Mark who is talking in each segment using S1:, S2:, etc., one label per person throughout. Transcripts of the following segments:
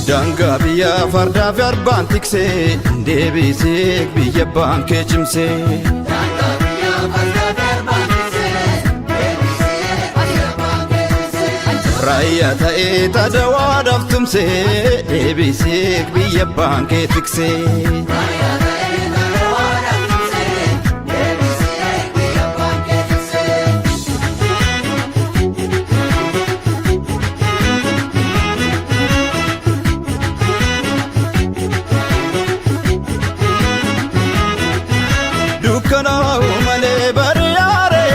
S1: Danga biya farda verban tikse debise biya banke chimse Danga biya farda verban tikse debise biya banke chimse Raya ta eta dawa daftumse debise biya banke tikse Raya ta eta dawa daftumse debise biya banke tikse Kana umale bariyare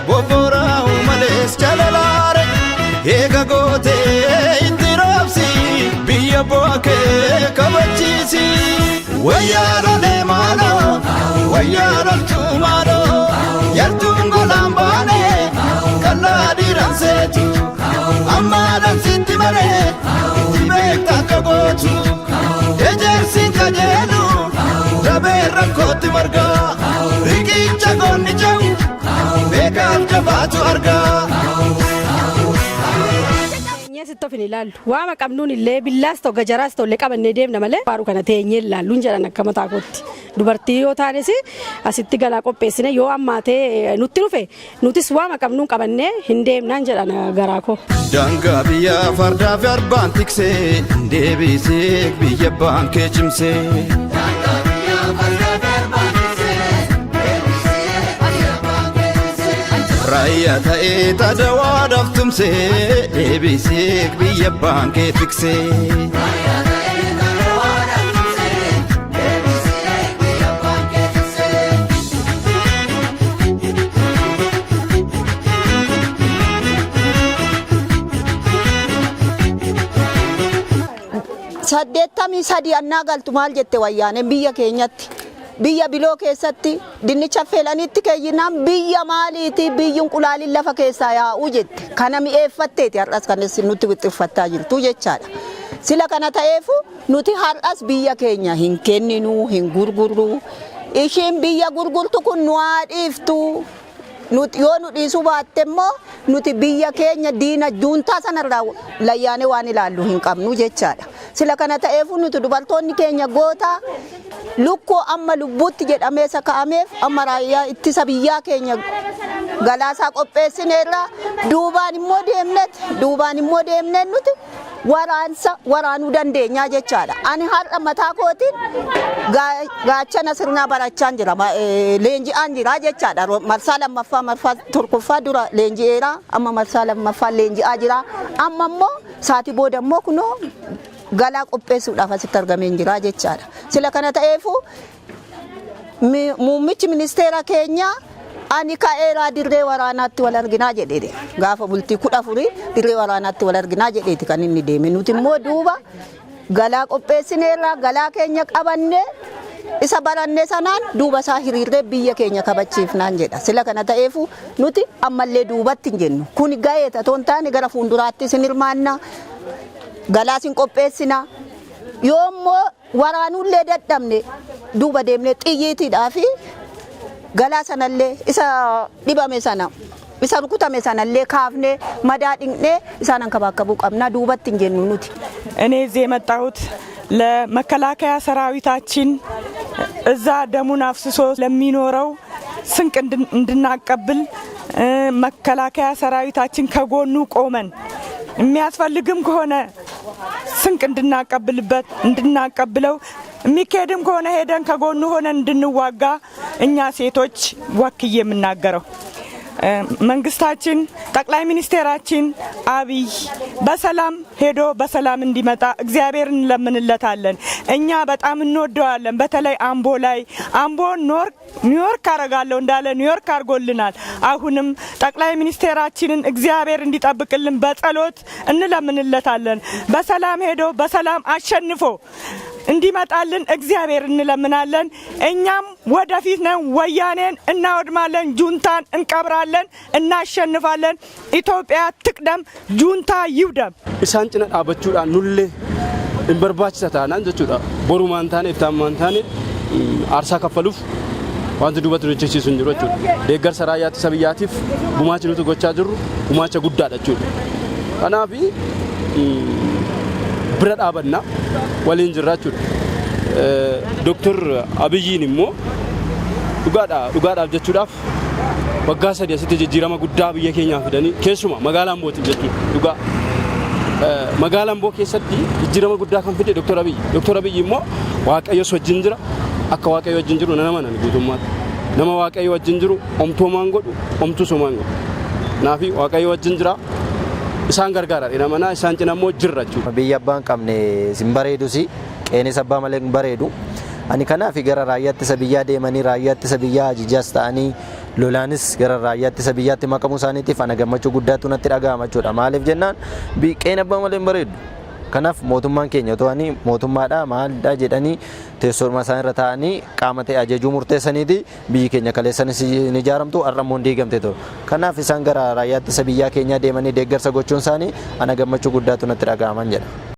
S1: bobora umale chalalare ega gote indirapsi biya boke kabachisi wayaro le malo wayaro tumaro yartungo lambane kaladi ransetu amadan sintimare tibekta kagotu ejersin kajelu raberra koti marga Rikicha gonni jau Bekal jabatu arga
S2: Nyesi tofini lalu Wama kamnuni le billas to gajaras to le qabanne deemna male Faru kana teenye lalu njala akkama taakotti Dubartii yoo taanesi asitti galaa qopheessine yoo ammaatee nutti dhufe nutis wama kamnuun qabanne hin deemnaan jedhana garaako
S1: Danga biya farda verban tikse deebisee biyya baankee cimse Danga biya farda verban Raya ta eta dawa daftumse debise biya banke tikse Raya ta eta dawa daftumse debise biya banke tikse
S3: Saddeettami sadi annaa galtu maal jette wayyaaneen biyya keenyatti Biyya biloo keessatti dinnicha feelanitti keeyyinaan biyya maaliiti biyyun qulaaliin lafa keessaa yaa'u jette kana mi'eeffatteeti har'as kan nutti wixxiffattaa jirtu jechaadha sila kana ta'eefu nuti har'as biyya keenya hin kenninu hin gurgurru ishiin biyya gurgurtu kun nu haadhiiftu nuti yoo nu dhiisuu baatte immoo nuti biyya keenya diina juuntaa sanarraa layyaane waan ilaallu hin qabnu jechaadha sila kana ta'eefu nuti dubartoonni keenya goota Lukko amma lubbuutti jedhamee sakaameef amma raayyaa ittisa biyyaa keenya galaasaa qopheessineerra duubaan immoo deemnet nuti waraanuu dandeenyaa jechaadha ani har'a mataa kootiin gaachana sirnaa barachaan jira leenji'aan jira jechaadha marsaa lammaffaa marsaa tokkoffaa dura leenji'eera amma marsaa lammaffaa leenji'aa jira amma immoo saati booda immoo kunoo galaa qopheessuudhaaf asitti argameen jira jechaadha sila kana ta'eefu muummichi ministeera keenya ani ka'eera dirree waraanaatti wal arginaa jedhee gaafa bultii 14 dirree waraanaatti wal arginaa jedheeti kan inni deeme nuti immoo duuba galaa qopheessineerra galaa keenya qabanne isa baranne sanaan duuba isaa hiriirree biyya keenya kabachiifnaan jedha sila kana ta'eefu nuti ammallee duubatti hin jennu kun gaheeta toon taane gara fuulduraatti isin hirmaanna galaasin qopheessina yoommoo waraanuullee dadhabne duuba deemne xiyyiitiidhaa fi galaa sanallee isa dhibame sana isa rukutame sanallee kaafne madaa dhiqne isaan ankabaakabuu qabna duubatti hin jennu nuti
S4: እኔ እዚህ የመጣሁት ለመከላከያ ሰራዊታችን እዛ ደሙን አፍስሶ ለሚኖረው ስንቅ እንድናቀብል መከላከያ ሰራዊታችን ከጎኑ ቆመን የሚያስፈልግም ከሆነ ስንቅ እንድናቀብለው የሚካሄድም ከሆነ ሄደን ከጎኑ ሆነን እንድንዋጋ እኛ ሴቶች ወክዬ የምናገረው መንግስታችን ጠቅላይ ሚኒስቴራችን አብይ በሰላም ሄዶ በሰላም እንዲመጣ እግዚአብሔር እንለምንለታለን። እኛ በጣም እንወደዋለን። በተለይ አምቦ ላይ አምቦ ኒውዮርክ አረጋለሁ እንዳለ ኒውዮርክ አርጎልናል። አሁንም ጠቅላይ ሚኒስቴራችንን እግዚአብሔር እንዲጠብቅልን በጸሎት እንለምንለታለን። በሰላም ሄዶ በሰላም አሸንፎ እንዲመጣልን እግዚአብሔር እንለምናለን። እኛም ወደፊት ነን። ወያኔን እናወድማለን፣ ጁንታን እንቀብራለን፣ እናሸንፋለን። ኢትዮጵያ ትቅደም፣ ጁንታ ይውደም።
S5: ኢሳን ጭነ ዳበቹudhaan nulle inbarbaachisa taanaan jechuudha. Borumaan taane iftaammaan taane aarsaa kaffaluuf wanti duubatti hojjechiisu hin jiru jechuudha. Deeggarsa raayyaa ittisa biyyaatiif gumaacha nuti gochaa jirru gumaacha guddaadha jechuudha. Kanaaf bira dhaabannaa waliin jirra jechuudha. Dr. Abiyyiin immoo dhugaadhaaf jechuudhaaf waggaa 3 asitti jijjiirama guddaa biyya keenyaaf fidanii keessumaa magaalaa Ambootiin jechuudha. Dhugaa magaalaa Amboo keessatti jijjiirama guddaa kan fide Dr. Abiyyi. Dr. Abiyyi immoo Waaqayyoos wajjin jira. Akka Waaqayyo wajjin jiru nama nan guutummaatti. Nama Waaqayyo wajjin jiru omtoomaan godhu omtuu somaan godhu. Naafi Waaqayyo wajjin jira. Isaan gargaara dha mana isaan cina immoo jirra jechuudha.
S6: Biyya abbaan qabne sin bareedusi qeenis abbaa malee hin bareedu. Ani kanaaf gara raayyaatti isa biyyaa deemanii raayyaatti isa biyyaa ajajaas ta'anii lolaanis gara raayyaatti isa biyyaatti maqamuu isaaniitiif ana gammachuu guddaatu natti dhaga'ama jechuudha. Maaliif jennaan qeen abbaa malee hin bareedu. Kanaaf mootummaan keenya to'anii mootummaadha maalidha jedhanii teessuma isaan irra taa'anii qaama ta'e ajajuu murteessaniiti biyyi keenya kaleessanis ni ijaaramtu har'ammoo diigamte ta'u. Kanaaf isaan gara raayyaatti isa biyyaa keenyaa deemanii deeggarsa gochuun isaanii ana gammachuu guddaatu natti dhaga'aman jedha.